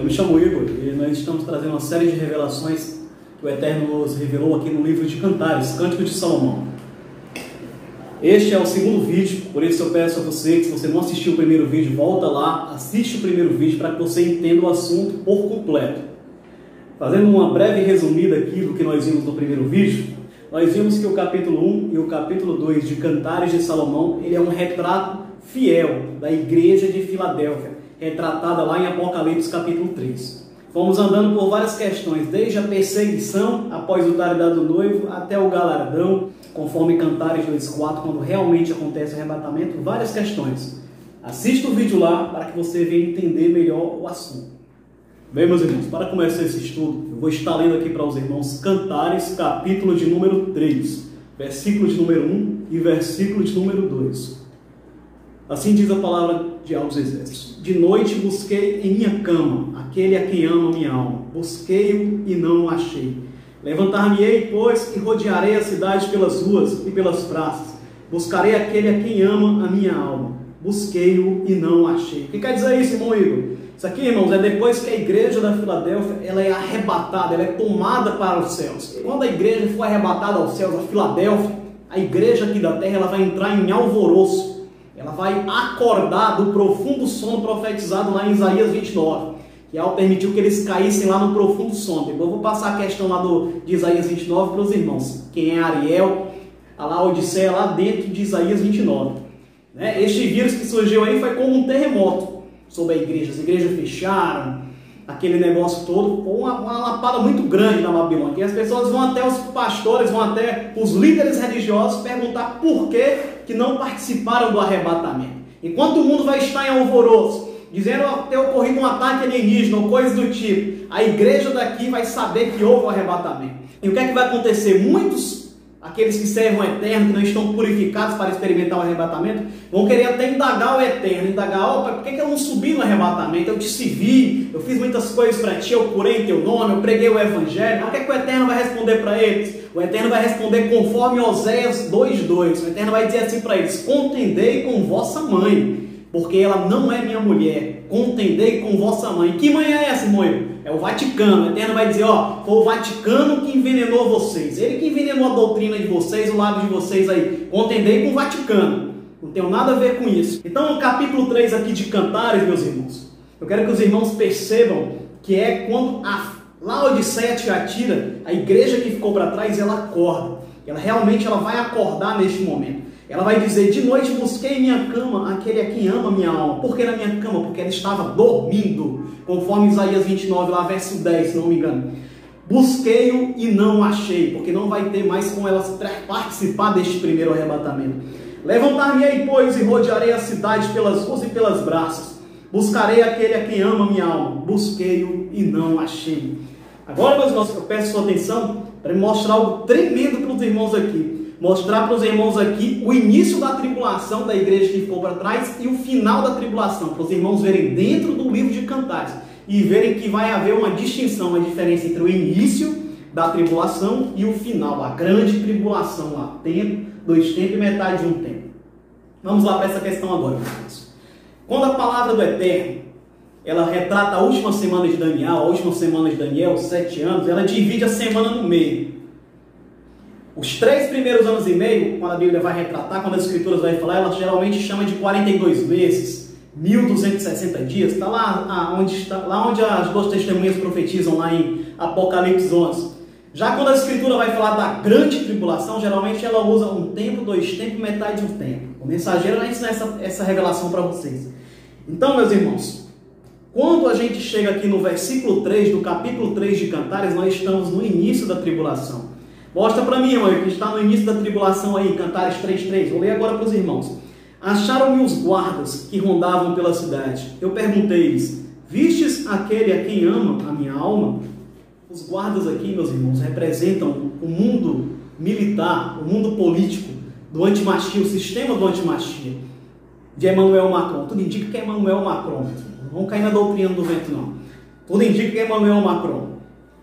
me chamo Igor e nós estamos trazendo uma série de revelações que o Eterno nos revelou aqui no livro de Cantares, Cântico de Salomão. Este é o segundo vídeo, por isso eu peço a você que, se você não assistiu o primeiro vídeo, volta lá, assiste o primeiro vídeo para que você entenda o assunto por completo. Fazendo uma breve resumida aqui do que nós vimos no primeiro vídeo, nós vimos que o capítulo 1 e o capítulo 2 de Cantares de Salomão, ele é um retrato fiel da igreja de Filadélfia, retratada lá em Apocalipse capítulo 3. Fomos andando por várias questões, desde a perseguição após o tardar do noivo até o galardão, conforme Cantares 2:4, quando realmente acontece o arrebatamento, várias questões. Assista o vídeo lá para que você venha entender melhor o assunto. Bem, meus irmãos, para começar esse estudo, eu vou estar lendo aqui para os irmãos Cantares, capítulo de número 3, versículo de número 1 e versículo de número 2. Assim diz a palavra de Altos Exércitos: De noite busquei em minha cama aquele a quem ama minha alma. Busquei-o e não o achei. Levantar-me-ei, pois, e rodearei a cidade pelas ruas e pelas praças. Buscarei aquele a quem ama a minha alma. Busquei-o e não o achei. O que quer dizer isso, irmão Igor? Isso aqui, irmãos, é depois que a igreja da Filadélfia ela é arrebatada, ela é tomada para os céus. Quando a igreja for arrebatada aos céus, a Filadélfia, a igreja aqui da terra, ela vai entrar em alvoroço. Ela vai acordar do profundo sono profetizado lá em Isaías 29, que ao permitiu que eles caíssem lá no profundo sono. Depois eu vou passar a questão lá de Isaías 29 para os irmãos. Quem é Ariel, a Laodiceia lá dentro de Isaías 29. Este vírus que surgiu aí foi como um terremoto sobre a igreja. As igrejas fecharam, aquele negócio todo, foi uma lapada muito grande na Babilônia. E as pessoas vão até os pastores, vão até os líderes religiosos perguntar por que não participaram do arrebatamento. Enquanto o mundo vai estar em alvoroço, dizendo ter ocorrido um ataque alienígena ou coisa do tipo, a igreja daqui vai saber que houve um arrebatamento. E o que é que vai acontecer? Muitos, aqueles que servem o Eterno, que não estão purificados para experimentar o arrebatamento, vão querer até indagar o Eterno, indagar: por que eu não subi no arrebatamento? Eu te servi, eu fiz muitas coisas para ti, eu curei em teu nome, eu preguei o Evangelho. Mas o que é que o Eterno vai responder para eles? O Eterno vai responder conforme Oséias 2:2. O Eterno vai dizer assim para eles: contendei com vossa mãe, porque ela não é minha mulher. Contendei com vossa mãe. Que mãe é essa, irmão? É o Vaticano. O Eterno vai dizer: foi o Vaticano que envenenou vocês. Ele que envenenou a doutrina de vocês, o lábio de vocês aí. Contendei com o Vaticano. Não tem nada a ver com isso. Então, no capítulo 3 aqui de Cantares, meus irmãos, eu quero que os irmãos percebam que é quando a Laodiceia Tiatira, a igreja que ficou para trás, ela acorda. Ela realmente vai acordar neste momento. Ela vai dizer: de noite busquei em minha cama aquele a quem ama minha alma. Por que na minha cama? Porque ela estava dormindo. Conforme Isaías 29, lá verso 10, se não me engano. Busquei-o e não achei, porque não vai ter mais como ela participar deste primeiro arrebatamento. Levantar-me-ei, pois, e rodearei a cidade pelas ruas e pelas praças. Buscarei aquele a quem ama minha alma. Busquei-o e não achei. Agora, meus irmãos, eu peço sua atenção para mostrar algo tremendo para os irmãos aqui. Mostrar para os irmãos aqui o início da tribulação da igreja que ficou para trás e o final da tribulação, para os irmãos verem dentro do livro de Cantares e verem que vai haver uma distinção, uma diferença entre o início da tribulação e o final, a grande tribulação lá, tempo, 2 tempos e metade de um tempo. Vamos lá para essa questão agora, meus irmãos. Quando a palavra do Eterno, ela retrata a última semana de Daniel, a última semana de Daniel, 7 anos, ela divide a semana no meio. Os 3 primeiros anos e meio, quando a Bíblia vai retratar, quando as Escrituras vai falar, ela geralmente chama de 42 meses, 1260 dias. Está lá onde as 2 testemunhas profetizam, lá em Apocalipse 11. Já quando a Escritura vai falar da grande tribulação, geralmente ela usa 1 tempo, 2 tempos, metade de um tempo. O mensageiro vai ensinar essa revelação para vocês. Então, meus irmãos, quando a gente chega aqui no versículo 3 do capítulo 3 de Cantares, nós estamos no início da tribulação. Mostra para mim, irmão, que está no início da tribulação aí, Cantares 3:3. Vou ler agora para os irmãos. Acharam-me os guardas que rondavam pela cidade. Eu perguntei-lhes: vistes aquele a quem ama a minha alma? Os guardas aqui, meus irmãos, representam o mundo militar, o mundo político do antimachia, o sistema do antimachia, de Emmanuel Macron. Tudo indica que é Emmanuel Macron. Não vamos cair na doutrina do vento, não. Tudo indica que é Emmanuel Macron.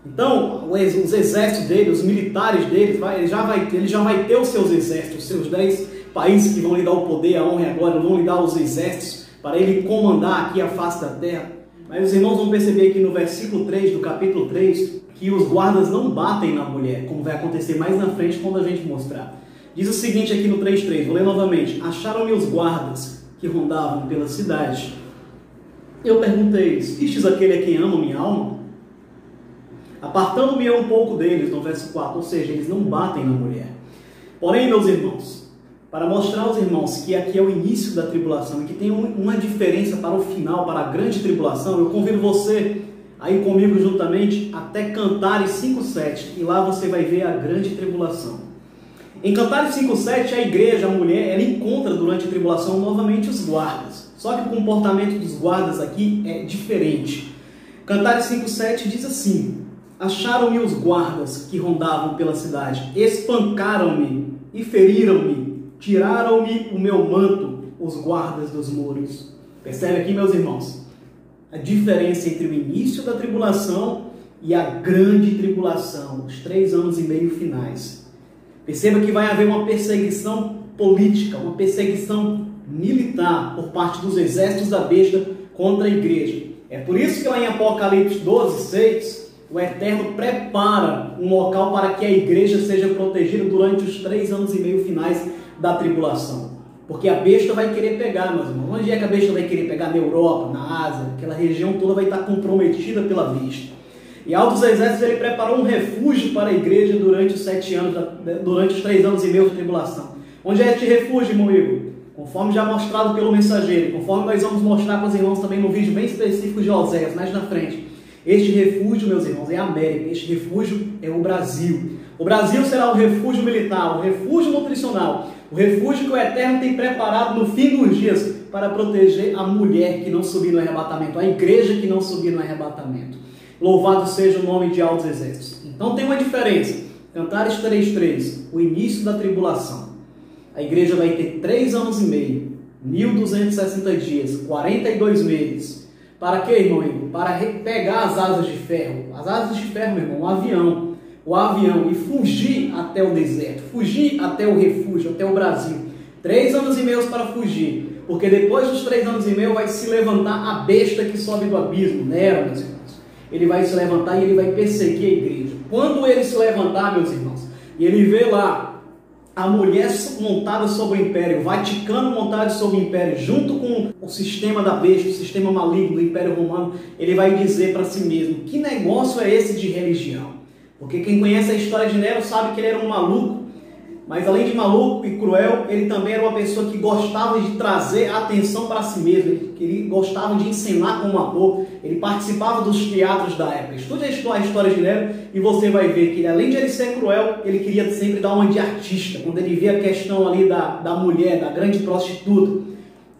Então, os exércitos dele, os militares dele, ele já vai ter os seus exércitos, os seus 10 países que vão lhe dar o poder, a honra e a glória, vão lhe dar os exércitos para ele comandar aqui a face da terra. Mas os irmãos vão perceber aqui no versículo 3 do capítulo 3 que os guardas não batem na mulher, como vai acontecer mais na frente quando a gente mostrar. Diz o seguinte aqui no 3:3, vou ler novamente. Acharam-me os guardas que rondavam pela cidade. Eu perguntei-lhes, vistes aquele a quem amo minha alma? Apartando-me um pouco deles, no verso 4, ou seja, eles não batem na mulher. Porém, meus irmãos, para mostrar aos irmãos que aqui é o início da tribulação e que tem uma diferença para o final, para a grande tribulação, eu convido você a ir comigo juntamente até Cantares 5:7, e lá você vai ver a grande tribulação. Em Cantares 5:7, a igreja, a mulher, ela encontra durante a tribulação novamente os guardas. Só que o comportamento dos guardas aqui é diferente. Cantares 5:7 diz assim: acharam-me os guardas que rondavam pela cidade, espancaram-me e feriram-me, tiraram-me o meu manto, os guardas dos muros. Percebe aqui, meus irmãos, a diferença entre o início da tribulação e a grande tribulação, os 3 anos e meio finais. Perceba que vai haver uma perseguição política, uma perseguição militar por parte dos exércitos da besta contra a igreja. É por isso que lá em Apocalipse 12:6, o Eterno prepara um local para que a igreja seja protegida durante os 3 anos e meio finais da tribulação. Porque a besta vai querer pegar, meus irmãos. Onde é que a besta vai querer pegar? Na Europa, na Ásia, aquela região toda vai estar comprometida pela besta. E altos exércitos, ele preparou um refúgio para a igreja durante os 7 anos, durante os 3 anos e meio de tribulação. Onde é este refúgio, irmão Igor? Conforme já mostrado pelo mensageiro, conforme nós vamos mostrar para os irmãos também no vídeo bem específico de Oséias, mais na frente. Este refúgio, meus irmãos, é a América. Este refúgio é o Brasil. O Brasil será o refúgio militar, o refúgio nutricional, o refúgio que o Eterno tem preparado no fim dos dias para proteger a mulher que não subir no arrebatamento, a igreja que não subir no arrebatamento. Louvado seja o nome de altos exércitos. Então tem uma diferença. Cantares 3:3, o início da tribulação. A igreja vai ter 3 anos e meio, 1260 dias, 42 meses. Para quê, irmão? Para pegar as asas de ferro. As asas de ferro, meu irmão, um avião. O avião e fugir até o deserto, fugir até o refúgio, até o Brasil. 3 anos e meio para fugir. Porque depois dos 3 anos e meio vai se levantar a besta que sobe do abismo, Nero, meus irmãos. Ele vai se levantar e ele vai perseguir a igreja. Quando ele se levantar, meus irmãos, e ele vê lá a mulher montada sobre o império, o Vaticano montado sobre o império, junto com o sistema da besta, o sistema maligno do Império Romano, ele vai dizer para si mesmo, que negócio é esse de religião? Porque quem conhece a história de Nero sabe que ele era um maluco, mas além de maluco e cruel, ele também era uma pessoa que gostava de trazer a atenção para si mesmo, ele gostava de encenar como ator, ele participava dos teatros da época. Estude a história de Nero e você vai ver que ele, além de ele ser cruel, ele queria sempre dar uma de artista. Quando ele vê a questão ali da mulher, da grande prostituta,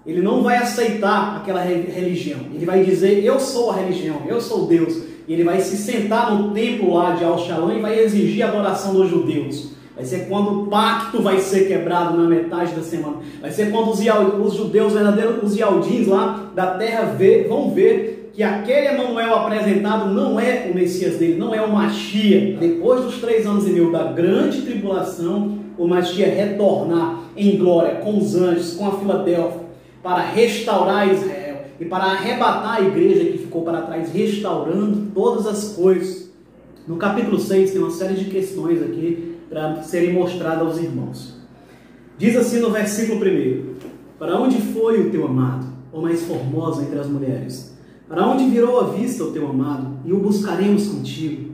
ele não vai aceitar aquela religião, ele vai dizer, eu sou a religião, eu sou Deus, e ele vai se sentar no templo lá de Al-Shalom e vai exigir a adoração dos judeus. Vai ser quando o pacto vai ser quebrado na metade da semana. Vai ser quando os judeus verdadeiros, os Yaldins lá da terra vão ver que aquele Emanuel apresentado não é o Messias dele, não é o Mashiach. Depois dos 3 anos e meio da grande tribulação, o Mashiach retornar em glória com os anjos, com a Filadélfia, para restaurar Israel e para arrebatar a igreja que ficou para trás, restaurando todas as coisas. No capítulo 6 tem uma série de questões aqui para serem mostradas aos irmãos. Diz assim no versículo 1: para onde foi o teu amado, ó mais formosa entre as mulheres? Para onde virou a vista o teu amado, e o buscaremos contigo?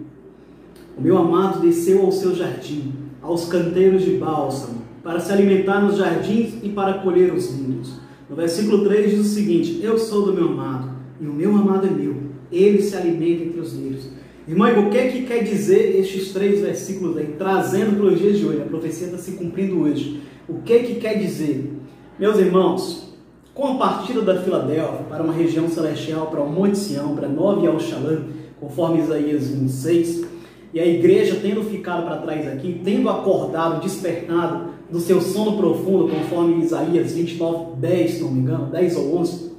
O meu amado desceu ao seu jardim, aos canteiros de bálsamo, para se alimentar nos jardins e para colher os lindos. No versículo 3 diz o seguinte: eu sou do meu amado, e o meu amado é meu, ele se alimenta entre os lírios. Irmão, o que é que quer dizer estes 3 versículos aí, trazendo para os dias de hoje? A profecia está se cumprindo hoje. O que é que quer dizer? Meus irmãos, com a partida da Filadélfia para uma região celestial, para o Monte Sião, para Nova Al-Shalom, conforme Isaías 26, e a igreja tendo ficado para trás aqui, tendo acordado, despertado do seu sono profundo, conforme Isaías 29, 10, se não me engano, 10 ou 11,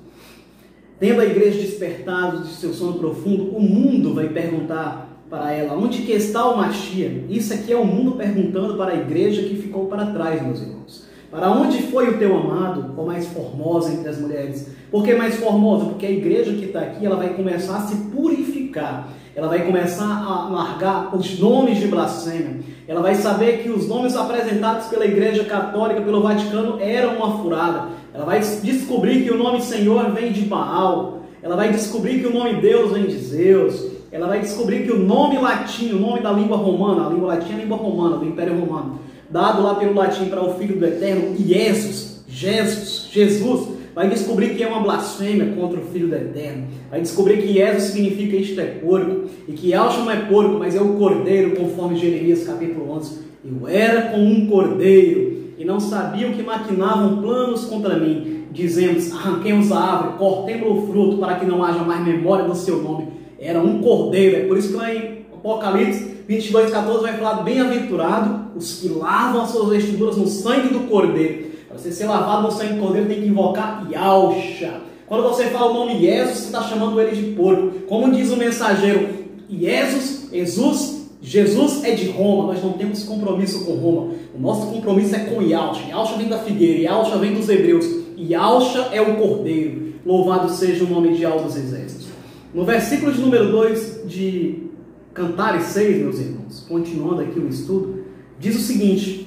tendo a igreja despertado de seu sono profundo, o mundo vai perguntar para ela, onde que está o Mashiach? Isso aqui é o mundo perguntando para a igreja que ficou para trás, meus irmãos. Para onde foi o teu amado, ó mais formosa entre as mulheres? Por que mais formosa? Porque a igreja que está aqui, ela vai começar a se purificar. Ela vai começar a largar os nomes de blasfêmia. Ela vai saber que os nomes apresentados pela Igreja Católica, pelo Vaticano, eram uma furada. Ela vai descobrir que o nome Senhor vem de Baal. Ela vai descobrir que o nome Deus vem de Zeus. Ela vai descobrir que o nome latim, o nome da língua romana, a língua latim é a língua romana, do Império Romano, dado lá pelo latim para o Filho do Eterno, Jesus, vai descobrir que é uma blasfêmia contra o Filho do Eterno. Vai descobrir que Jesus significa isto é porco, e que Yahshua não é porco, mas é o cordeiro, conforme Jeremias capítulo 11. Eu era como um cordeiro, e não sabiam que maquinavam planos contra mim, dizendo: arranquemos a árvore, cortemos o fruto, para que não haja mais memória do seu nome. Era um cordeiro. É por isso que lá em Apocalipse 22:14 vai falar: bem-aventurado os que lavam as suas vestiduras no sangue do cordeiro. Para você ser lavado no sangue do cordeiro, tem que invocar Yahshua. Quando você fala o nome Jesus, você está chamando ele de porco. Como diz o mensageiro, Jesus é de Roma. Nós não temos compromisso com Roma. O nosso compromisso é com Yahshua. Yahshua vem da figueira, Yahshua vem dos hebreus. Yahshua é o cordeiro. Louvado seja o nome de Yahweh dos exércitos. No versículo de número 2 de Cantares 6, meus irmãos, continuando aqui o estudo, diz o seguinte: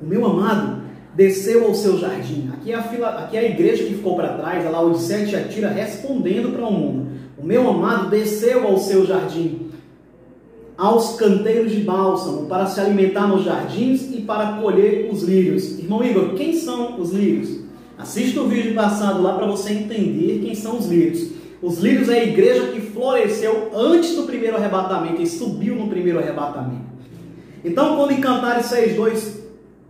o meu amado desceu ao seu jardim. Aqui é a igreja que ficou para trás, a Laodiceia e Tiatira respondendo para o mundo. O meu amado desceu ao seu jardim, aos canteiros de bálsamo, para se alimentar nos jardins e para colher os lírios. Irmão Igor, quem são os lírios? Assista o vídeo passado lá para você entender quem são os lírios. Os lírios é a igreja que floresceu antes do primeiro arrebatamento e subiu no primeiro arrebatamento. Então, quando em Cantares 6:2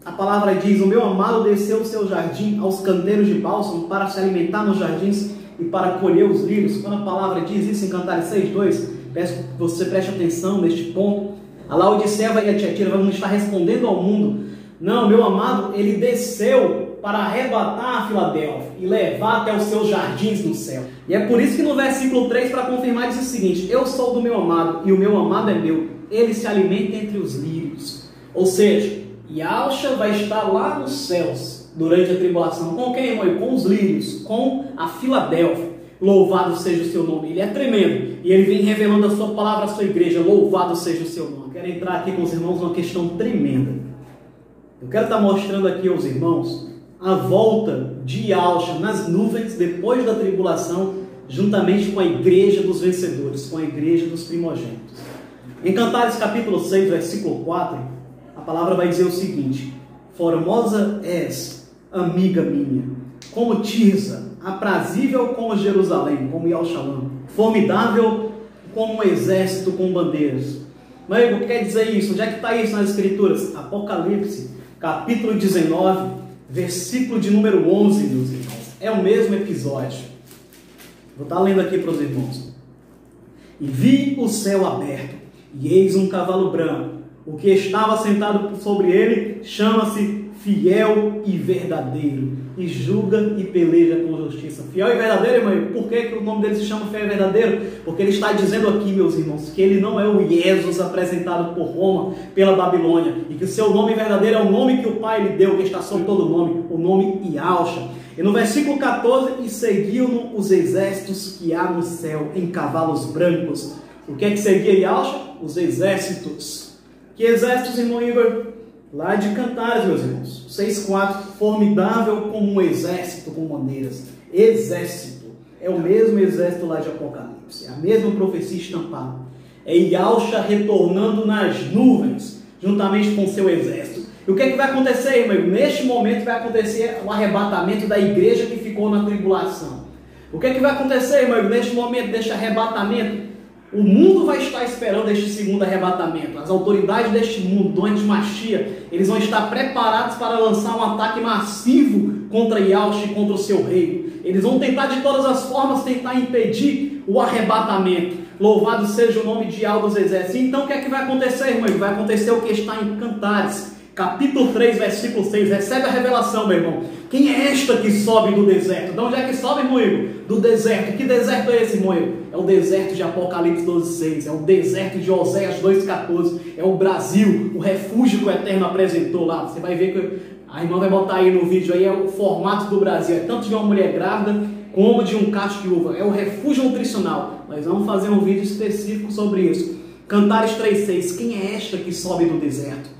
a palavra diz: o meu amado desceu o seu jardim aos canteiros de bálsamo para se alimentar nos jardins e para colher os lírios. Quando a palavra diz isso em Cantares 6:2, peço que você preste atenção neste ponto. A Laodiceia e a Tiatira vão estar respondendo ao mundo: não, meu amado, ele desceu para arrebatar a Filadélfia e levar até os seus jardins no céu. E é por isso que no versículo 3, para confirmar, diz o seguinte: eu sou do meu amado e o meu amado é meu, ele se alimenta entre os lírios. Ou seja, Yahshua vai estar lá nos céus durante a tribulação. Com quem, irmão? Com os lírios, com a Filadélfia. Louvado seja o seu nome. Ele é tremendo e ele vem revelando a sua palavra à sua igreja. Louvado seja o seu nome. Quero entrar aqui com os irmãos numa questão tremenda. Eu quero estar mostrando aqui aos irmãos a volta de Yahshua nas nuvens depois da tribulação, juntamente com a igreja dos vencedores, com a igreja dos primogênitos. Em Cantares capítulo 6, versículo 4, a palavra vai dizer o seguinte: formosa és, amiga minha, como Tirza, aprazível como Jerusalém, como Yalxalã, formidável como um exército com bandeiras. Mas o que quer dizer isso? Onde é que está isso nas escrituras? Apocalipse, capítulo 19, versículo de número 11, meus irmãos. É o mesmo episódio. Vou estar lendo aqui para os irmãos. E vi o céu aberto, e eis um cavalo branco. O que estava sentado sobre ele chama-se Fiel e Verdadeiro, e julga e peleja com justiça. Fiel e verdadeiro, irmão. Por que o nome dele se chama Fiel e Verdadeiro? Porque ele está dizendo aqui, meus irmãos, que ele não é o Jesus apresentado por Roma, pela Babilônia, e que o seu nome verdadeiro é o nome que o Pai lhe deu, que está sobre todo nome, o nome Yahshua. E no versículo 14, e seguiam os exércitos que há no céu em cavalos brancos. O que é que seguia Yahshua? Os exércitos. Que exércitos, irmão Igor? Lá de Cantares, meus irmãos. 6:4, formidável como um exército com bandeiras. Exército. É o mesmo exército lá de Apocalipse. É a mesma profecia estampada. É Yahshua retornando nas nuvens, juntamente com seu exército. E o que é que vai acontecer, irmão? Neste momento vai acontecer o arrebatamento da igreja que ficou na tribulação. O que é que vai acontecer, irmão? Neste momento deste arrebatamento, o mundo vai estar esperando este segundo arrebatamento. As autoridades deste mundo, do Antimachia, eles vão estar preparados para lançar um ataque massivo contra Yahshua e contra o seu reino. Eles vão tentar de todas as formas impedir o arrebatamento. Louvado seja o nome de Yahweh dos exércitos. Então o que é que vai acontecer, irmão? Vai acontecer o que está em Cantares, capítulo 3, versículo 6. Recebe a revelação, meu irmão. Quem é esta que sobe do deserto? De onde é que sobe, irmão Igor? Do deserto. Que deserto é esse, irmão Igor? É é o deserto de Apocalipse 12:6, é o deserto de Oséias 2:14, é o Brasil, o refúgio que o Eterno apresentou lá. Você vai ver que a irmã vai botar aí no vídeo, aí é o formato do Brasil, é tanto de uma mulher grávida como de um cacho de uva, é o refúgio nutricional. Nós vamos fazer um vídeo específico sobre isso. Cantares 3:6, quem é esta que sobe do deserto?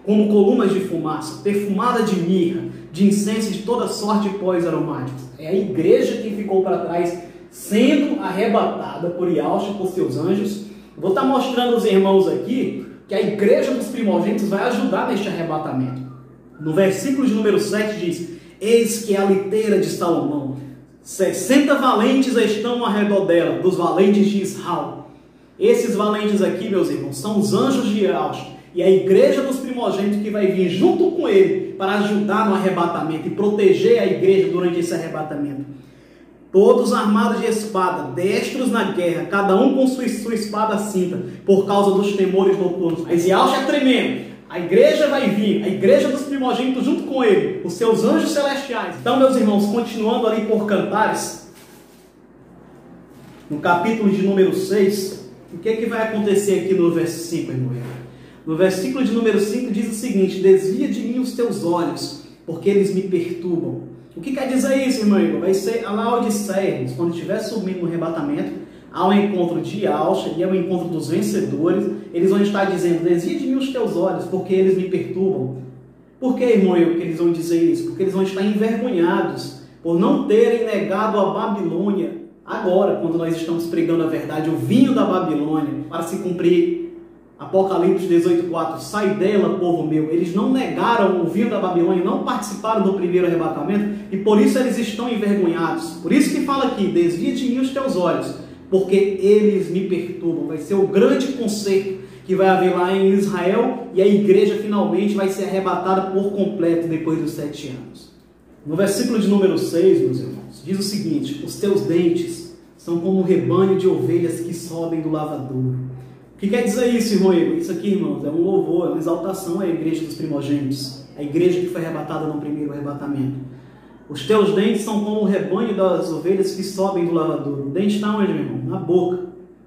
Como colunas de fumaça, perfumada de mirra, de incenso e de toda sorte de pós aromáticos. É a igreja que ficou para trás, sendo arrebatada por Yahshua, por seus anjos. Vou estar mostrando aos irmãos aqui que a igreja dos primogênitos vai ajudar neste arrebatamento. No versículo de número 7 diz: eis que é a liteira de Salomão, 60 valentes estão ao redor dela, dos valentes de Israel. Esses valentes aqui, meus irmãos, são os anjos de Yahshua e a igreja dos primogênitos que vai vir junto com ele para ajudar no arrebatamento e proteger a igreja durante esse arrebatamento. Todos armados de espada, destros na guerra, cada um com sua espada cinta, por causa dos temores noturnos. Mas Yahshua é tremendo. A igreja vai vir, a igreja dos primogênitos junto com ele, os seus anjos celestiais. Então, meus irmãos, continuando ali por Cantares, no capítulo de número 6, o que vai acontecer aqui no verso 5, irmão? No versículo de número 5 diz o seguinte: desvia de mim os teus olhos, porque eles me perturbam. O que quer dizer isso, irmão? Vai ser a Laodiceia, quando estiver subindo no arrebatamento, ao encontro de Yahshua e ao encontro dos vencedores, eles vão estar dizendo: desvia de mim os teus olhos, porque eles me perturbam. Por que, irmão, que eles vão dizer isso? Porque eles vão estar envergonhados por não terem negado a Babilônia. Agora, quando nós estamos pregando a verdade, o vinho da Babilônia, para se cumprir Apocalipse 18:4, sai dela, povo meu. Eles não negaram o vinho da Babilônia, não participaram do primeiro arrebatamento, e por isso eles estão envergonhados. Por isso que fala aqui: desvia de mim os teus olhos, porque eles me perturbam. Vai ser o grande concerto que vai haver lá em Israel, e a igreja finalmente vai ser arrebatada por completo depois dos 7 anos. No versículo de número 6, meus irmãos, diz o seguinte: os teus dentes são como um rebanho de ovelhas que sobem do lavadouro. O que quer dizer isso, irmão? Isso aqui, irmãos, é um louvor, é uma exaltação à igreja dos primogênitos, a igreja que foi arrebatada no primeiro arrebatamento. Os teus dentes são como o rebanho das ovelhas que sobem do lavadouro. O dente está onde, meu irmão? Na boca,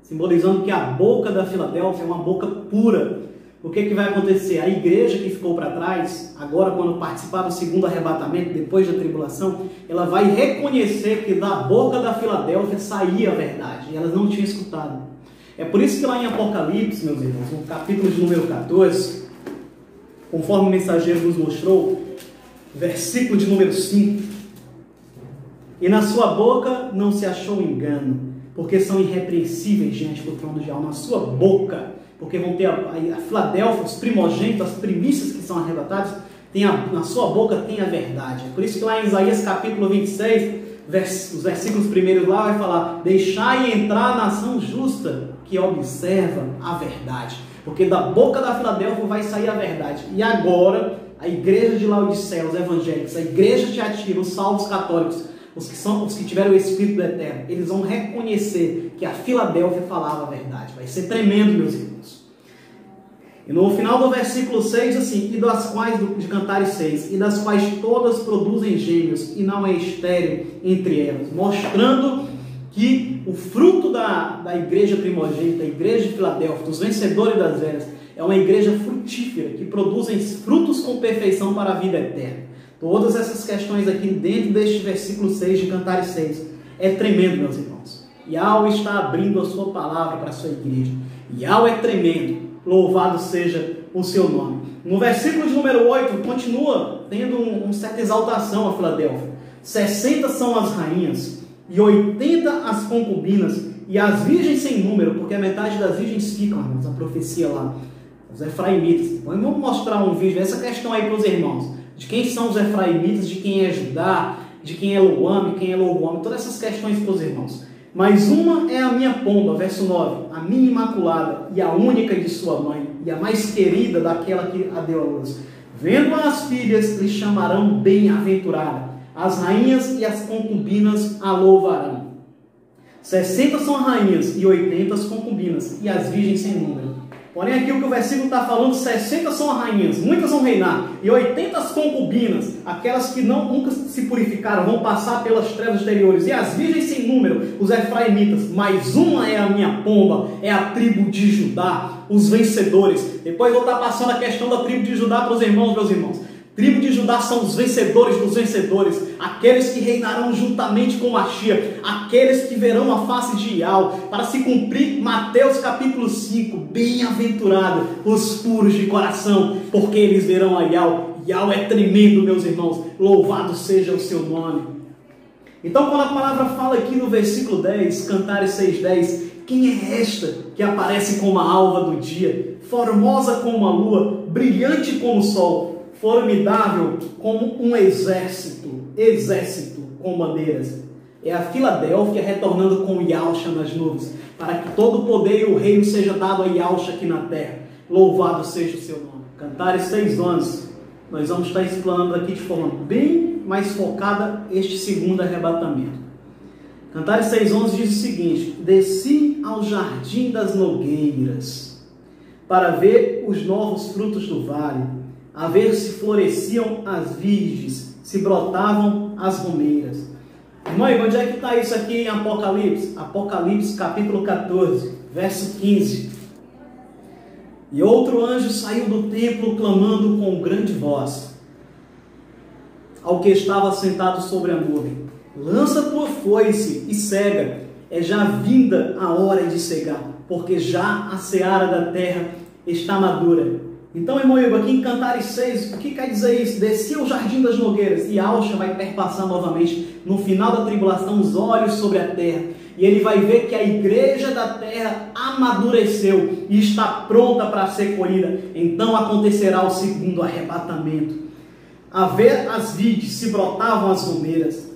simbolizando que a boca da Filadélfia é uma boca pura. O que vai acontecer? A igreja que ficou para trás, agora quando participar do segundo arrebatamento, depois da tribulação, ela vai reconhecer que da boca da Filadélfia saía a verdade, e elas não tinham escutado. É por isso que lá em Apocalipse, meus irmãos, no capítulo de número 14, conforme o mensageiro nos mostrou, versículo de número 5, e na sua boca não se achou engano, porque são irrepreensíveis diante do trono de Yahweh. Na sua boca, porque vão ter a Filadélfia, os primogênitos, as primícias que são arrebatadas, na sua boca tem a verdade. É por isso que lá em Isaías capítulo 26, os versículos primeiros lá vai falar: deixai entrar a nação justa, que observa a verdade, porque da boca da Filadélfia vai sair a verdade. E agora a igreja de Laodiceia, os evangélicos, a igreja de Tiatira, os salvos católicos, os que tiveram o Espírito do Eterno, eles vão reconhecer que a Filadélfia falava a verdade. Vai ser tremendo, meus irmãos. E no final do versículo 6, assim: e das quais, de Cantares 6, e das quais todas produzem gêmeos, e não é estéril entre elas, mostrando que o fruto da igreja primogênita, a igreja de Filadélfia, dos vencedores das eras, é uma igreja frutífera, que produzem frutos com perfeição para a vida eterna. Todas essas questões aqui dentro deste versículo 6 de Cantares 6, é tremendo, meus irmãos. Yahweh está abrindo a sua palavra para a sua igreja. Yahweh é tremendo, louvado seja o seu nome. No versículo de número 8, continua tendo uma certa exaltação a Filadélfia. 60 são as rainhas, e 80 as concubinas, e as virgens sem número, porque a metade das virgens ficam, irmãos, a profecia lá, os efraimitas. Então, vamos mostrar um vídeo, essa questão aí para os irmãos, de quem são os efraimitas, de quem é Judá, de quem é Loame, quem é Loame, todas essas questões para os irmãos. Mas uma é a minha pomba, verso 9, a minha imaculada, e a única de sua mãe, e a mais querida daquela que a deu à luz. Vendo as filhas, lhe chamarão bem-aventurada. As rainhas e as concubinas a louvarão. 60 são rainhas e 80 as concubinas, e as virgens sem número. Porém, aqui o que o versículo está falando, 60 são rainhas, muitas vão reinar, e 80 concubinas, aquelas que nunca se purificaram, vão passar pelas trevas exteriores, e as virgens sem número, os efraimitas, mas uma é a minha pomba, é a tribo de Judá, os vencedores. Depois vou estar passando a questão da tribo de Judá para os irmãos, meus irmãos. Tribo de Judá são os vencedores dos vencedores, aqueles que reinarão juntamente com Mashiach, aqueles que verão a face de Yahweh, para se cumprir Mateus capítulo 5, bem-aventurado os puros de coração, porque eles verão a Yahweh. Yahweh é tremendo, meus irmãos, louvado seja o seu nome. Então, quando a palavra fala aqui no versículo 10, Cantares 6:10, quem é esta que aparece como a alva do dia, formosa como a lua, brilhante como o sol, formidável como um exército com bandeiras? É a Filadélfia retornando com Yahusha nas nuvens, para que todo o poder e o reino seja dado a Yahusha aqui na terra. Louvado seja o seu nome. Cantares 6:11, nós vamos estar explanando aqui de forma bem mais focada este segundo arrebatamento. Cantares 6:11 diz o seguinte: desci ao jardim das nogueiras, para ver os novos frutos do vale, a ver se floresciam as virgens, se brotavam as romeiras. Irmão, onde é que está isso aqui em Apocalipse? Apocalipse capítulo 14, verso 15. E outro anjo saiu do templo clamando com grande voz ao que estava sentado sobre a nuvem: lança tua foice e cega, é já vinda a hora de cegar, porque já a seara da terra está madura. Então, irmão, aqui em Cantares 6, o que quer dizer isso? Descia o jardim das nogueiras, e Yahusha vai perpassar novamente, no final da tribulação, os olhos sobre a terra, e ele vai ver que a igreja da terra amadureceu e está pronta para ser colhida. Então acontecerá o segundo arrebatamento. A ver as vides, se brotavam as romeiras.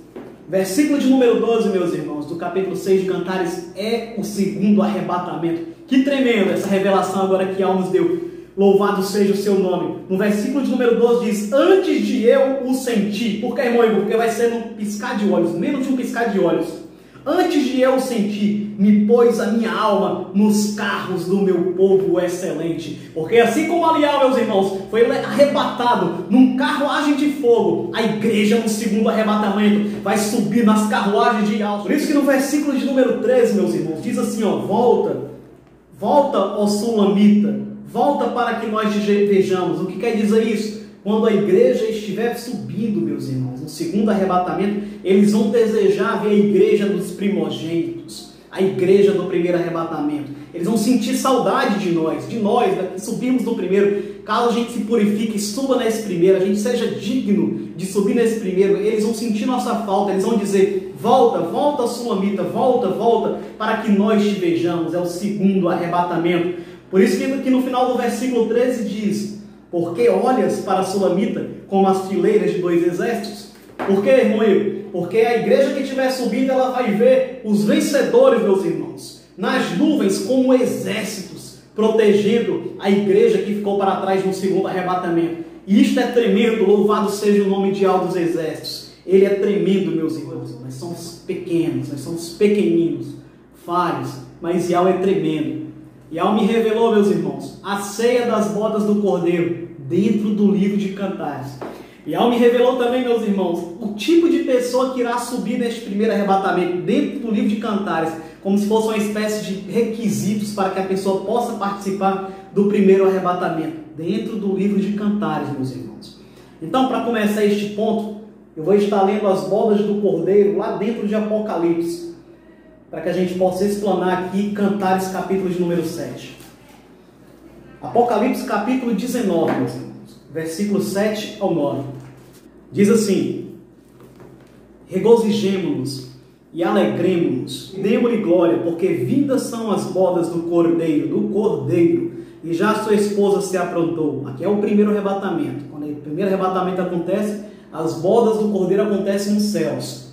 Versículo de número 12, meus irmãos, do capítulo 6 de Cantares, é o segundo arrebatamento. Que tremendo essa revelação agora que Yahweh nos deu. Louvado seja o seu nome. No versículo de número 12 diz: antes de eu o sentir. Por que, irmão? Porque vai ser num piscar de olhos, menos de um piscar de olhos. Antes de eu o sentir, me pôs a minha alma nos carros do meu povo excelente. Porque assim como Alial, meus irmãos, foi arrebatado num carruagem de fogo, a igreja no segundo arrebatamento vai subir nas carruagens de Yahweh. Por isso que no versículo de número 13, meus irmãos, diz assim, ó: volta, ó Sulamita, volta para que nós te vejamos. O que quer dizer isso? Quando a igreja estiver subindo, meus irmãos, no segundo arrebatamento, eles vão desejar ver a igreja dos primogênitos, a igreja do primeiro arrebatamento. Eles vão sentir saudade de nós, que subimos no primeiro. Caso a gente se purifique e suba nesse primeiro, a gente seja digno de subir nesse primeiro, eles vão sentir nossa falta, eles vão dizer: volta, Sulamita, volta, para que nós te vejamos. É o segundo arrebatamento. Por isso que no final do versículo 13 diz: porque olhas para a Sulamita como as fileiras de dois exércitos? Por que, irmão? Porque a igreja que estiver subindo, ela vai ver os vencedores, meus irmãos, nas nuvens como exércitos, protegendo a igreja que ficou para trás no segundo arrebatamento. E isto é tremendo, louvado seja o nome de Yahweh dos exércitos. Ele é tremendo, meus irmãos. Nós somos pequenos, nós somos pequeninos, falhos, mas Yahweh é tremendo. Yahweh me revelou, meus irmãos, a ceia das bodas do Cordeiro dentro do livro de Cantares. Yahweh me revelou também, meus irmãos, o tipo de pessoa que irá subir neste primeiro arrebatamento dentro do livro de Cantares, como se fosse uma espécie de requisitos para que a pessoa possa participar do primeiro arrebatamento, dentro do livro de Cantares, meus irmãos. Então, para começar este ponto, eu vou estar lendo as bodas do Cordeiro lá dentro de Apocalipse, para que a gente possa explanar aqui Cantares capítulo de número 7. Apocalipse capítulo 19, meus irmãos, versículo 7 ao 9. Diz assim: regozijemo-nos e alegremo-nos, demo-lhe glória, porque vindas são as bodas do Cordeiro, e já sua esposa se aprontou. Aqui é o primeiro arrebatamento. Quando o primeiro arrebatamento acontece, as bodas do Cordeiro acontecem nos céus.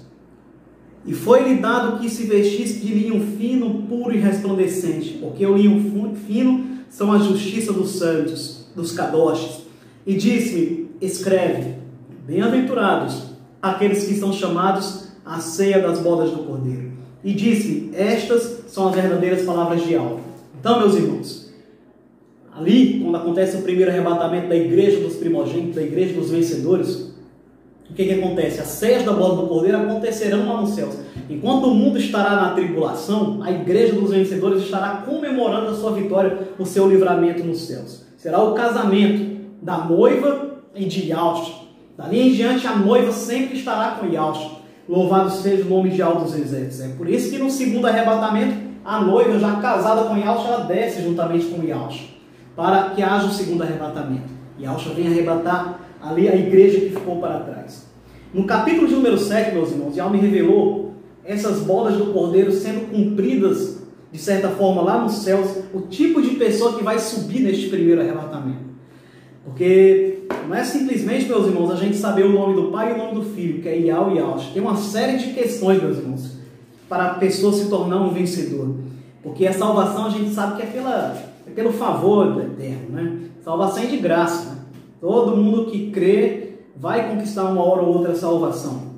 E foi-lhe dado que se vestisse de linho fino, puro e resplandecente, porque o linho fino são a justiça dos santos, dos kadoshis. E disse-me: escreve, bem-aventurados aqueles que são chamados à ceia das bodas do Cordeiro. E disse-me: estas são as verdadeiras palavras de Yahweh. Então, meus irmãos, ali, quando acontece o primeiro arrebatamento da igreja dos primogênitos, da igreja dos vencedores, o que acontece? As ceias da boda do Cordeiro acontecerão lá nos céus. Enquanto o mundo estará na tribulação, a igreja dos vencedores estará comemorando a sua vitória, o seu livramento nos céus. Será o casamento da noiva e de Yahshua. Dali em diante, a noiva sempre estará com Yahshua. Louvado seja o nome de Yahweh dos exércitos. É por isso que no segundo arrebatamento, a noiva já casada com Yahshua, ela desce juntamente com Yahshua, para que haja o segundo arrebatamento. Yahshua vem arrebatar ali a igreja que ficou para trás. No capítulo de número 7, meus irmãos, Yahweh me revelou essas bodas do Cordeiro sendo cumpridas, de certa forma, lá nos céus, o tipo de pessoa que vai subir neste primeiro arrebatamento. Porque não é simplesmente, meus irmãos, a gente saber o nome do Pai e o nome do Filho, que é Yahweh e Yahshua. Tem uma série de questões, meus irmãos, para a pessoa se tornar um vencedor. Porque a salvação a gente sabe que é pelo favor do Eterno, né? Salvação é de graça, né? Todo mundo que crê vai conquistar uma hora ou outra a salvação.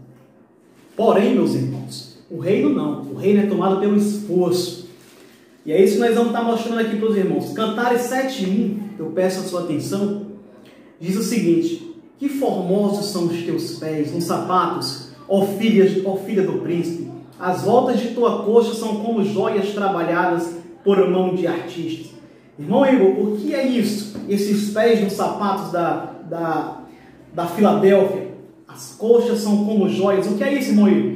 Porém, meus irmãos, o reino não. O reino é tomado pelo esforço. E é isso que nós vamos estar mostrando aqui para os irmãos. Cantares 7:1, eu peço a sua atenção, diz o seguinte: que formosos são os teus pés nos sapatos, ó filha do príncipe. As voltas de tua coxa são como joias trabalhadas por mão de artistas. Irmão Igor, o que é isso? Esses pés nos sapatos da Filadélfia, as coxas são como joias. O que é isso, irmão Igor?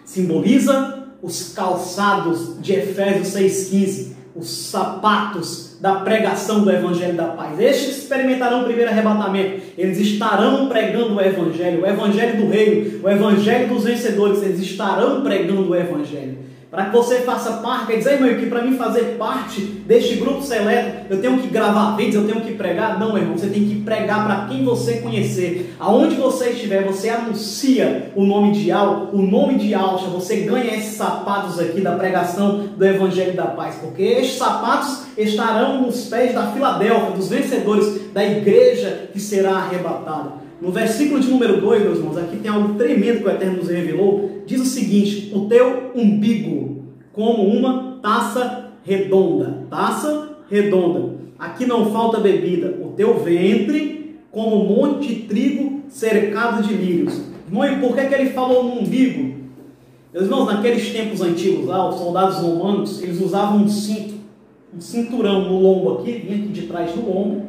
Simboliza os calçados de Efésios 6,15, os sapatos da pregação do Evangelho da Paz. Estes experimentarão o primeiro arrebatamento. Eles estarão pregando o Evangelho do Reino, o Evangelho dos vencedores. Eles estarão pregando o Evangelho. Para que você faça parte, quer dizer, irmão, que para mim fazer parte deste grupo seleto, eu tenho que gravar vídeos, eu tenho que pregar? Não, irmão, você tem que pregar para quem você conhecer. Aonde você estiver, você anuncia o nome de Yahweh, o nome de Yahshua, você ganha esses sapatos aqui da pregação do Evangelho da Paz, porque estes sapatos estarão nos pés da Filadélfia, dos vencedores, da igreja que será arrebatada. No versículo de número 2, meus irmãos, aqui tem algo tremendo que o Eterno nos revelou. Diz o seguinte: o teu umbigo como uma taça redonda. Taça redonda. Aqui não falta bebida. O teu ventre como um monte de trigo cercado de lírios. Irmão, e por que ele falou no umbigo? Meus irmãos, naqueles tempos antigos lá, os soldados romanos, eles usavam um cinto, um cinturão no lombo aqui, vinha aqui de trás do lombo,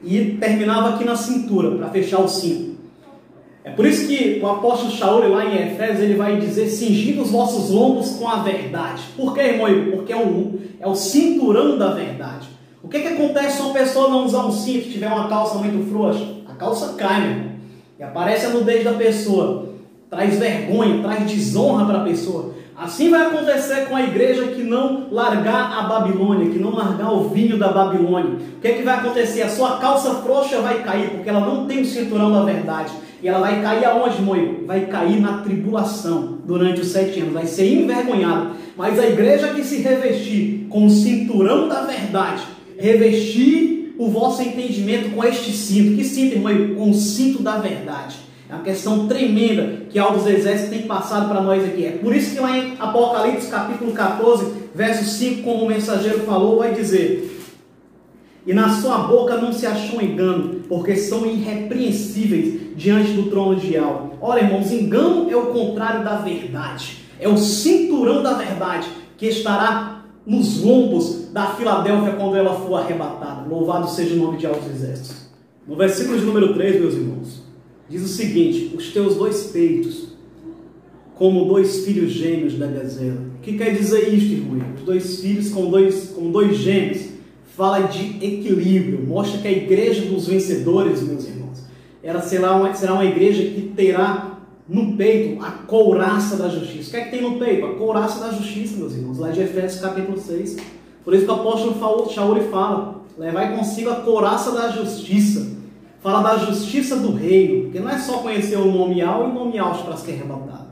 e terminava aqui na cintura, para fechar o cinto. É por isso que o apóstolo Shaul, lá em Efésios, ele vai dizer: cingindo os vossos lombos com a verdade. Por quê, irmão? Porque é o cinturão da verdade. O que acontece se uma pessoa não usar um cinto, tiver uma calça muito frouxa? A calça cai, meu irmão, e aparece a nudez da pessoa, traz vergonha, traz desonra para a pessoa. Assim vai acontecer com a igreja que não largar a Babilônia, que não largar o vinho da Babilônia. O que vai acontecer? A sua calça frouxa vai cair, porque ela não tem o cinturão da verdade. E ela vai cair aonde, irmão? Vai cair na tribulação durante os 7 anos, vai ser envergonhada. Mas a igreja que se revestir com o cinturão da verdade, revestir o vosso entendimento com este cinto. Que cinto, irmão? Com o cinto da verdade. É uma questão tremenda que Yahweh dos exércitos tem passado para nós aqui. É por isso que lá em Apocalipse capítulo 14, verso 5, como o mensageiro falou, vai dizer: e na sua boca não se achou engano, porque são irrepreensíveis diante do trono de Yahweh. Olha, irmãos, engano é o contrário da verdade. É o cinturão da verdade que estará nos lombos da Filadélfia quando ela for arrebatada. Louvado seja o nome de Yahweh dos exércitos. No versículo de número 3, meus irmãos, diz o seguinte: os teus 2 peitos, como 2 filhos gêmeos da gazela. O que quer dizer isto, irmão? Os 2 filhos como dois gêmeos. Fala de equilíbrio. Mostra que a igreja dos vencedores, meus irmãos, ela será uma igreja que terá no peito a couraça da justiça. O que é que tem no peito? A couraça da justiça, meus irmãos. Lá de Efésios capítulo 6. Por isso que o apóstolo Shaul fala: levai consigo a couraça da justiça. Fala da justiça do reino, porque não é só conhecer o nome Yahweh e o nome Yahshua para ser arrebatado.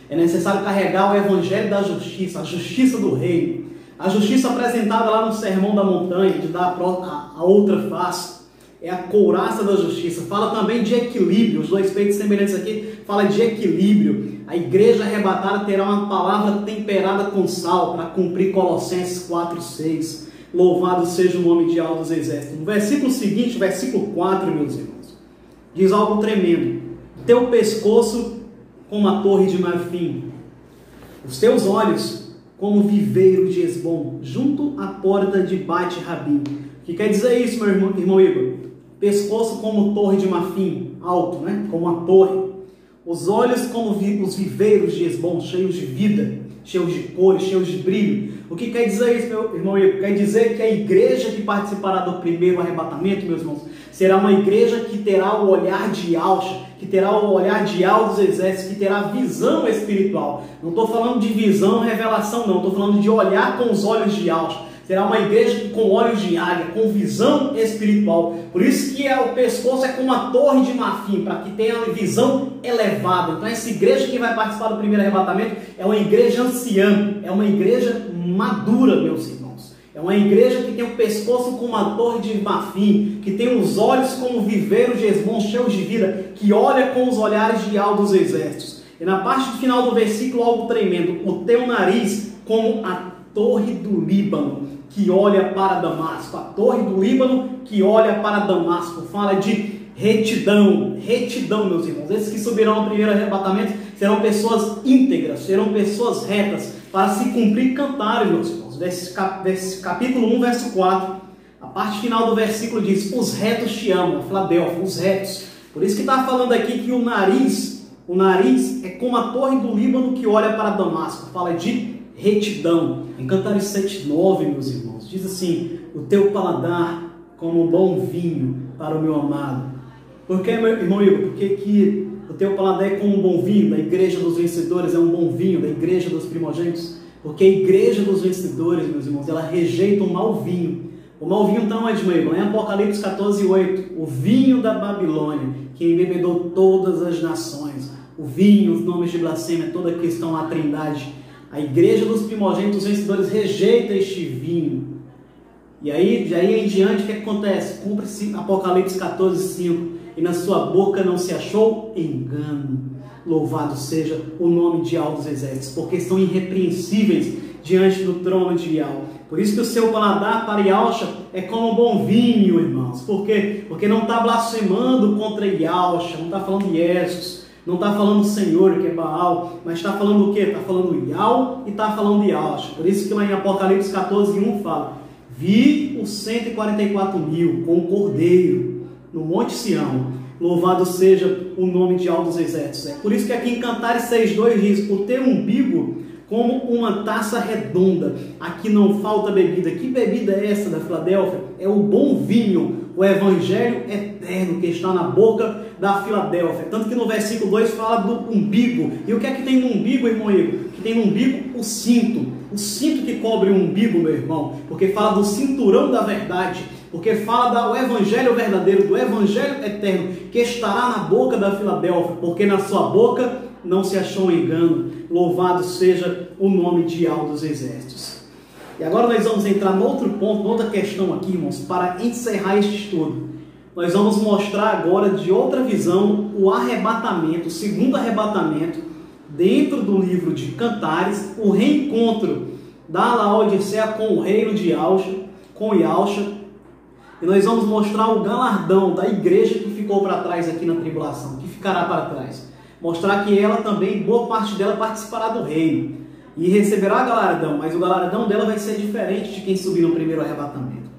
É necessário carregar o evangelho da justiça, a justiça do reino. A justiça apresentada lá no Sermão da Montanha, de dar a outra face, é a couraça da justiça. Fala também de equilíbrio. Os 2 peitos semelhantes aqui fala de equilíbrio. A igreja arrebatada terá uma palavra temperada com sal, para cumprir Colossenses 4,6. Louvado seja o nome de Yahweh dos exércitos. No versículo seguinte, versículo 4, meus irmãos, diz algo tremendo. Teu pescoço como a torre de marfim, os teus olhos como o viveiro de Esbom, junto à porta de Bate-Rabim. O que quer dizer isso, meu irmão Igor? Pescoço como torre de marfim, alto, né? Como uma torre. Os olhos como os viveiros de Esbom, cheios de vida, cheios de cores, cheios de brilho. O que quer dizer isso, meu irmão Igor? Quer dizer que a igreja que participará do primeiro arrebatamento, meus irmãos, será uma igreja que terá o olhar de Yahshua, que terá o olhar de Yahweh dos exércitos, que terá visão espiritual. Não estou falando de visão, revelação, não. Estou falando de olhar com os olhos de Yahshua. Será uma igreja com olhos de águia, com visão espiritual. Por isso que o pescoço é como uma torre de marfim, para que tenha uma visão elevada. Então essa igreja que vai participar do primeiro arrebatamento é uma igreja anciã, é uma igreja madura, meus irmãos. É uma igreja que tem o pescoço como uma torre de marfim, que tem os olhos como viveiros de Esbom, cheios de vida, que olha com os olhares de Yahweh dos exércitos. E na parte final do versículo, algo tremendo: o teu nariz como a torre do Líbano, que olha para Damasco. A torre do Líbano que olha para Damasco. Fala de retidão. Retidão, meus irmãos. Esses que subirão ao primeiro arrebatamento serão pessoas íntegras, serão pessoas retas, para se cumprir cantares, meus irmãos. Capítulo 1, verso 4. A parte final do versículo diz: os retos te amam, Filadélfia, os retos. Por isso que está falando aqui que o nariz é como a torre do Líbano que olha para Damasco. Fala de retidão. Em Cantares 7:9, meus irmãos, diz assim: o teu paladar como um bom vinho para o meu amado. Por que, meu irmão Igor? Porque que o teu paladar é como um bom vinho? Da igreja dos vencedores é um bom vinho, da igreja dos primogênitos. Porque a igreja dos vencedores, meus irmãos, ela rejeita o mau vinho. O mau vinho então é de meu irmão, é Apocalipse 14:8, o vinho da Babilônia, que embebedou todas as nações. O vinho, os nomes de blasfêmia, toda a questão à trindade. A igreja dos primogênitos vencedores rejeita este vinho. E aí, de aí em diante, o que acontece? Cumpre-se Apocalipse 14:5, e na sua boca não se achou engano. Louvado seja o nome de Yahweh dos exércitos, porque estão irrepreensíveis diante do trono de Yahweh. Por isso que o seu paladar para Yahshua é como um bom vinho, irmãos. Por quê? Porque não está blasfemando contra Yahshua, não está falando Jesus, não está falando Senhor, que é Baal, mas está falando o quê? Está falando Yahweh e está falando Yahshua. Por isso que lá em Apocalipse 14:1 fala: vi os 144.000 com o Cordeiro no Monte Sião. Louvado seja o nome de Yahweh dos exércitos. É por isso que aqui em Cantares 6:2 diz: o teu umbigo como uma taça redonda, aqui não falta bebida. Que bebida é essa da Filadélfia? É o bom vinho, o evangelho eterno que está na boca da Filadélfia. Tanto que no versículo 2 fala do umbigo. E o que é que tem no umbigo, irmão Igor? Que tem no umbigo o cinto que cobre o umbigo, meu irmão, porque fala do cinturão da verdade, porque fala do evangelho verdadeiro, do evangelho eterno, que estará na boca da Filadélfia, porque na sua boca não se achou engano. Louvado seja o nome de Yahweh dos exércitos. E agora nós vamos entrar no outro ponto, noutra questão aqui, irmãos, para encerrar este estudo. Nós vamos mostrar agora de outra visão o arrebatamento, o segundo arrebatamento, dentro do livro de Cantares, o reencontro da Laodiceia com o reino de Yahshua, com Yahshua. E nós vamos mostrar o galardão da igreja que ficou para trás aqui na tribulação, que ficará para trás. Mostrar que ela também, boa parte dela, participará do reino e receberá galardão, mas o galardão dela vai ser diferente de quem subir no primeiro arrebatamento.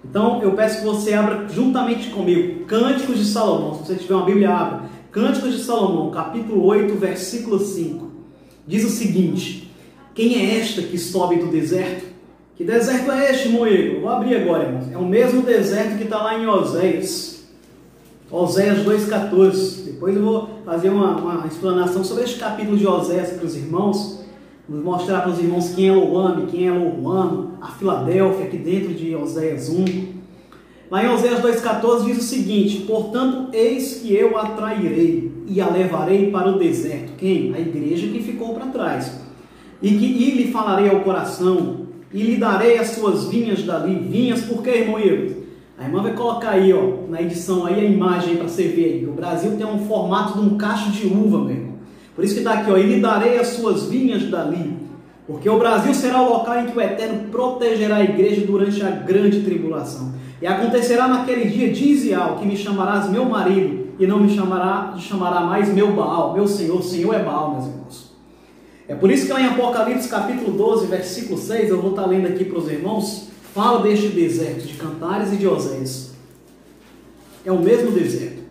Então eu peço que você abra juntamente comigo Cânticos de Salomão. Se você tiver uma Bíblia, abra Cânticos de Salomão, capítulo 8, versículo 5. Diz o seguinte: quem é esta que sobe do deserto? Que deserto é este, irmão Igor? Vou abrir agora, irmãos. É o mesmo deserto que está lá em Oséias. Oséias 2,14. Depois eu vou fazer uma explanação sobre este capítulo de Oséias para os irmãos. Vou mostrar para os irmãos quem é Loame, quem é Loruano, a Filadélfia, aqui dentro de Oséias 1. Lá em Oséias 2,14 diz o seguinte: portanto, eis que eu a trairei e a levarei para o deserto. Quem? A igreja que ficou para trás. E lhe falarei ao coração, e lhe darei as suas vinhas dali. Vinhas por quê, irmão Igor? A irmã vai colocar aí, ó, na edição aí a imagem para você ver aí. O Brasil tem um formato de um cacho de uva, meu irmão. Por isso que está aqui, ó, e lhe darei as suas vinhas dali. Porque o Brasil será o local em que o Eterno protegerá a igreja durante a grande tribulação. E acontecerá naquele dia, diz Yahweh, que me chamarás meu marido, e não me chamará mais meu Baal, meu Senhor. O Senhor é Baal, meus irmãos. É por isso que lá em Apocalipse capítulo 12, versículo 6, eu vou estar lendo aqui para os irmãos, fala deste deserto de Cantares e de Oséias. É o mesmo deserto.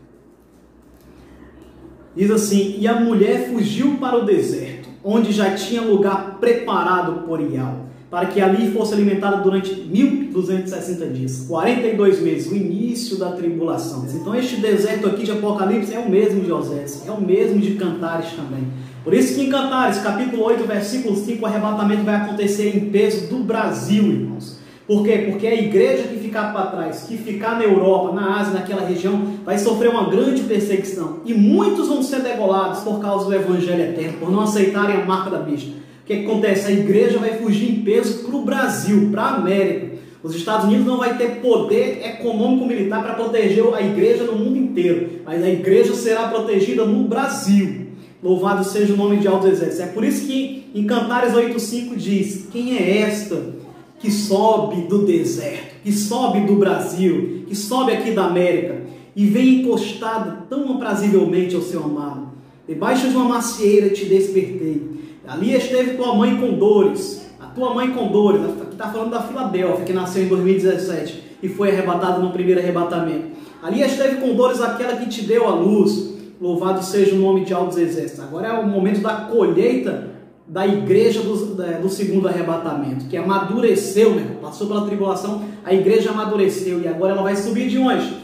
Diz assim: e a mulher fugiu para o deserto, onde já tinha lugar preparado por Yahweh, para que ali fosse alimentada durante 1260 dias, 42 meses, o início da tribulação. Então este deserto aqui de Apocalipse é o mesmo de Oséias, é o mesmo de Cantares também. Por isso que em Cantares, capítulo 8, versículo 5, o arrebatamento vai acontecer em peso do Brasil, irmãos. Por quê? Porque a igreja que ficar para trás, que ficar na Europa, na Ásia, naquela região, vai sofrer uma grande perseguição. E muitos vão ser degolados por causa do evangelho eterno, por não aceitarem a marca da besta. O que acontece? A igreja vai fugir em peso para o Brasil, para a América. Os Estados Unidos não vai ter poder econômico-militar para proteger a igreja no mundo inteiro, mas a igreja será protegida no Brasil. Louvado seja o nome de Alto Exército. É por isso que em Cantares 8,5 diz: quem é esta que sobe do deserto, que sobe do Brasil, que sobe aqui da América e vem encostada tão aprazivelmente ao seu amado? Debaixo de uma macieira te despertei. Ali esteve tua mãe com dores, a tua mãe com dores, aqui está falando da Filadélfia, que nasceu em 2017 e foi arrebatada no primeiro arrebatamento. Ali esteve com dores aquela que te deu a luz. Louvado seja o nome de Altos Exércitos. Agora é o momento da colheita da igreja do segundo arrebatamento, que amadureceu, né? Passou pela tribulação, a igreja amadureceu e agora ela vai subir de onde?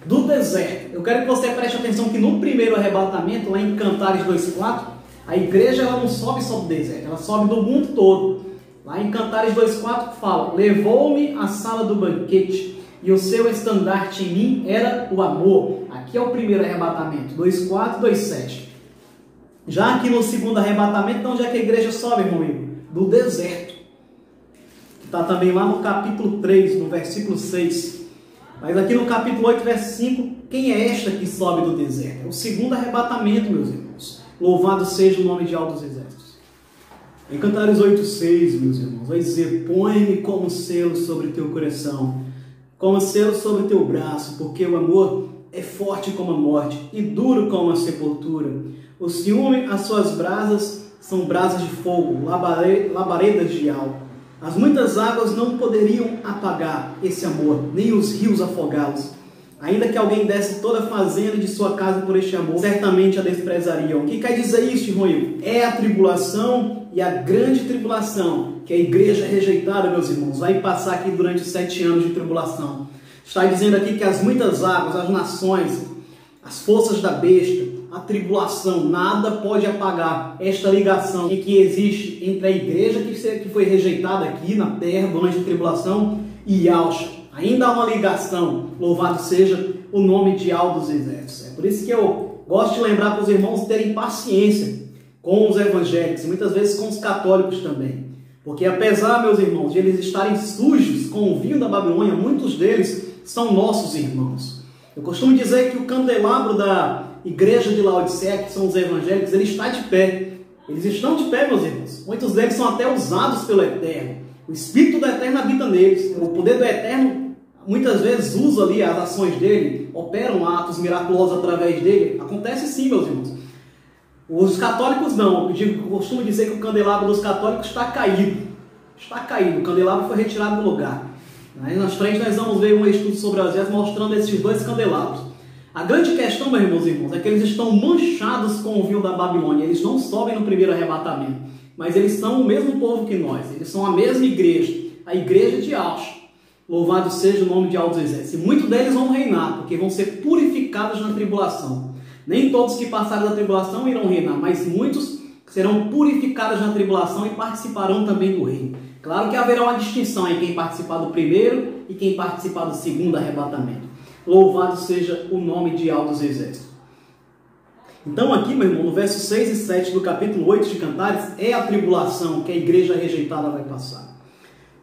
Do deserto. Eu quero que você preste atenção que no primeiro arrebatamento, lá em Cantares 2,4, a igreja ela não sobe só do deserto, ela sobe do mundo todo. Lá em Cantares 2,4 fala: levou-me à sala do banquete e o seu estandarte em mim era o amor. Aqui é o primeiro arrebatamento, 2,4, 2,7. Já aqui no segundo arrebatamento, então, onde é que a igreja sobe, irmão amigo? Do deserto. Está também lá no capítulo 3, no versículo 6. Mas aqui no capítulo 8, versículo 5, quem é esta que sobe do deserto? É o segundo arrebatamento, meus irmãos. Louvado seja o nome de Altos Exércitos. Em Cantares 8,6, meus irmãos, vai dizer: põe-me como selo sobre teu coração, como selo sobre teu braço, porque o amor é forte como a morte e duro como a sepultura. O ciúme, as suas brasas são brasas de fogo, labaredas de álcool. As muitas águas não poderiam apagar esse amor, nem os rios afogá-los. Ainda que alguém desse toda a fazenda de sua casa por este amor, certamente a desprezariam. O que quer dizer isso, irmão? É a tribulação e a grande tribulação que a igreja rejeitada, meus irmãos, vai passar aqui durante 7 anos de tribulação. Está dizendo aqui que as muitas águas, as nações, as forças da besta, a tribulação, nada pode apagar esta ligação que existe entre a igreja que foi rejeitada aqui na terra durante a tribulação e Yahshua. Ainda há uma ligação, louvado seja o nome de Altos Exércitos. É por isso que eu gosto de lembrar para os irmãos terem paciência com os evangélicos e muitas vezes com os católicos também. Porque apesar, meus irmãos, de eles estarem sujos com o vinho da Babilônia, muitos deles são nossos irmãos. Eu costumo dizer que o candelabro da igreja de Laodiceia, que são os evangélicos, ele está de pé. Eles estão de pé, meus irmãos. Muitos deles são até usados pelo Eterno. O Espírito do Eterno habita neles. O poder do Eterno muitas vezes usa ali as ações dele, operam atos miraculosos através dele. Acontece sim, meus irmãos. Os católicos não. Eu costumo dizer que o candelabro dos católicos está caído. Está caído. O candelabro foi retirado do lugar. Aí nas frente nós vamos ver um estudo sobre Oséias mostrando esses 2 candelabros. A grande questão, meus irmãos, é que eles estão manchados com o vinho da Babilônia. Eles não sobem no primeiro arrebatamento, mas eles são o mesmo povo que nós. Eles são a mesma igreja, a igreja de Yahshua. Louvado seja o nome de Altos Exércitos. E muitos deles vão reinar, porque vão ser purificados na tribulação. Nem todos que passaram da tribulação irão reinar, mas muitos serão purificados na tribulação e participarão também do reino. Claro que haverá uma distinção em quem participar do primeiro e quem participar do segundo arrebatamento. Louvado seja o nome de Altos Exércitos. Então aqui, meu irmão, no verso 6 e 7 do capítulo 8 de Cantares, é a tribulação que a igreja rejeitada vai passar.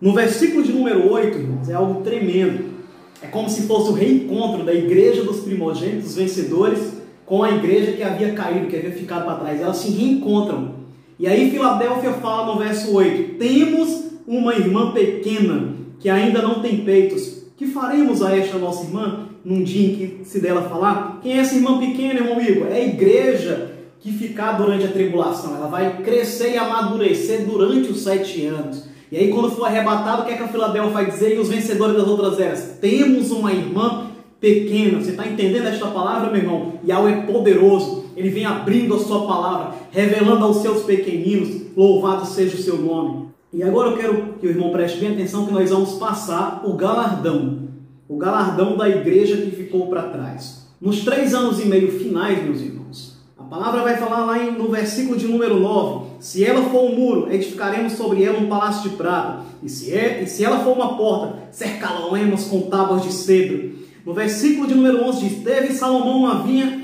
No versículo de número 8, irmãos, é algo tremendo. É como se fosse o reencontro da igreja dos primogênitos vencedores com a igreja que havia caído, que havia ficado para trás. Elas se reencontram. E aí Filadélfia fala no verso 8: temos uma irmã pequena que ainda não tem peitos. Que faremos a esta nossa irmã num dia em que se dela falar? Quem é essa irmã pequena, irmão Igor? É a igreja que ficar durante a tribulação. Ela vai crescer e amadurecer durante os 7 anos. E aí quando for arrebatado, o que é que a Filadélfia vai dizer? E os vencedores das outras eras: temos uma irmã pequena. Você está entendendo esta palavra, meu irmão? Yahweh é poderoso. Ele vem abrindo a sua palavra, revelando aos seus pequeninos. Louvado seja o seu nome. E agora eu quero que o irmão preste bem atenção, que nós vamos passar o galardão da igreja que ficou para trás. Nos 3 anos e meio finais, meus irmãos, a palavra vai falar lá no versículo de número 9: se ela for um muro, edificaremos sobre ela um palácio de prata, e se ela for uma porta, cercá-la-emos com tábuas de cedro. No versículo de número 11 diz: teve Salomão uma vinha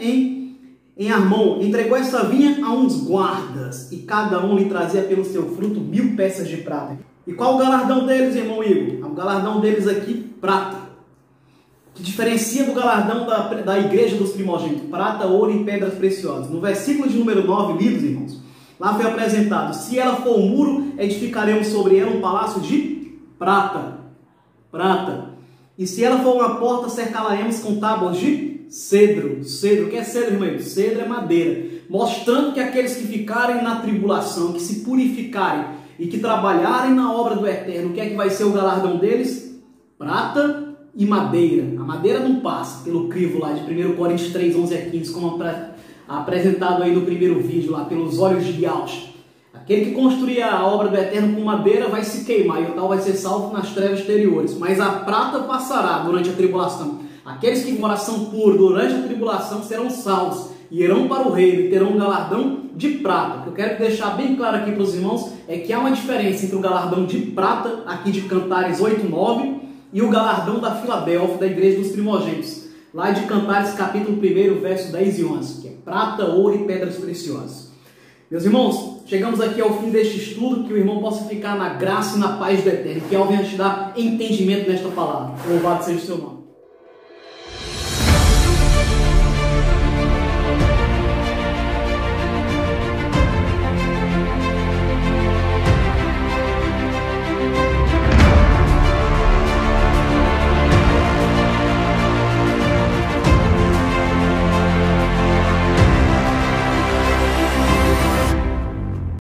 em Armon, entregou essa vinha a uns guardas, e cada um lhe trazia pelo seu fruto 1000 peças de prata. E qual o galardão deles, irmão Igor? O galardão deles aqui, prata. Que diferencia do galardão da igreja dos primogênitos: prata, ouro e pedras preciosas. No versículo de número 9, lidos, irmãos, lá foi apresentado: se ela for um muro, edificaremos sobre ela um palácio de prata. E se ela for uma porta, cercá-la-emos com tábuas de cedro. Cedro, o que é cedro, irmão? Cedro é madeira. Mostrando que aqueles que ficarem na tribulação, que se purificarem e que trabalharem na obra do Eterno, o que é que vai ser o galardão deles? Prata e madeira. A madeira não passa pelo crivo lá de 1 Coríntios 3, 11 a 15, como apresentado aí no primeiro vídeo lá, pelos olhos de Yaush. Aquele que construir a obra do Eterno com madeira vai se queimar, e o tal vai ser salvo nas trevas exteriores. Mas a prata passará durante a tribulação. Aqueles que em coração puro durante a tribulação serão salvos e irão para o reino e terão um galardão de prata. O que eu quero deixar bem claro aqui para os irmãos é que há uma diferença entre o galardão de prata, aqui de Cantares 8:9, e o galardão da Filadélfia, da igreja dos primogênitos, lá de Cantares capítulo 1, verso 10 e 11, que é prata, ouro e pedras preciosas. Meus irmãos, chegamos aqui ao fim deste estudo, que o irmão possa ficar na graça e na paz do Eterno, que Yahweh venha te dar entendimento nesta palavra. Louvado seja o seu nome.